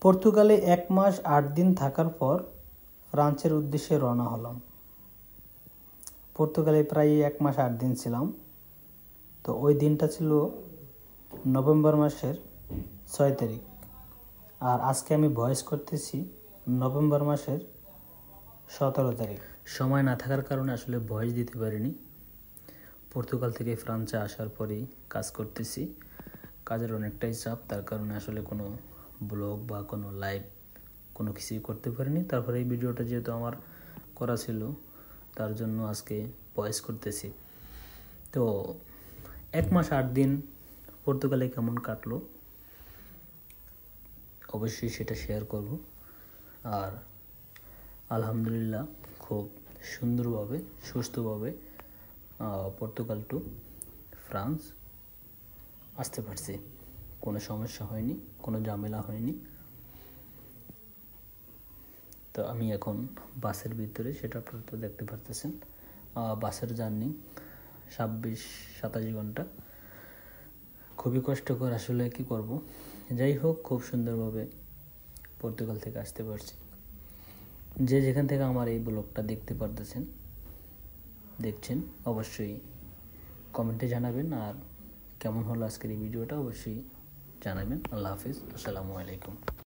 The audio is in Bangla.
পর্তুগালে 1 মাস 8 দিন থাকার পর ফ্রান্সের উদ্দেশ্যে রওনা হলাম। পর্তুগালে প্রায় 1 মাস 8 দিন ছিলাম। তো ওই দিনটা ছিল নভেম্বর মাসের 6 তারিখ, আর আজকে আমি ভয়েস করতেছি নভেম্বর মাসের 17 তারিখ। সময় না থাকার কারণে আসলে ভয়েস দিতে পারিনি। পর্তুগাল থেকে ফ্রান্সে আসার পরেই কাজ করতেছি, কাজের অনেকটাই চাপ, তার কারণে আসলে কোনো ব্লগ বা কোনো লাইভ কোনো কিছুই করতে পারিনি। তারপরে এই ভিডিওটা যেহেতু আমার করা ছিল, তার জন্য আজকে ভয়েস করতেছি। তো 1 মাস 8 দিন পর্তুগালে কেমন কাটলো অবশ্যই সেটা শেয়ার করব। আর আলহামদুলিল্লাহ খুব সুন্দরভাবে সুস্থভাবে পর্তুগাল টু ফ্রান্স আসতে পারছি। কোনো সমস্যা হয়নি, কোনো ঝামেলা হয়নি। তো আমি এখন বাসের ভিতরে, সেটা আপনারা তো দেখতে পারতেছেন। বাসের জার্নি 26-27 ঘন্টা, খুবই কষ্টকর। আসলে কি করব, যাই হোক খুব সুন্দরভাবে পর্তুগাল থেকে আসতে পারছি। যে যেখান থেকে আমার এই ব্লগটা দেখছেন অবশ্যই কমেন্টে জানাবেন, আর কেমন হলো আজকের এই ভিডিওটা অবশ্যই জানাবেন। আল্লাহ হাফিজ, আসসালামু আলাইকুম।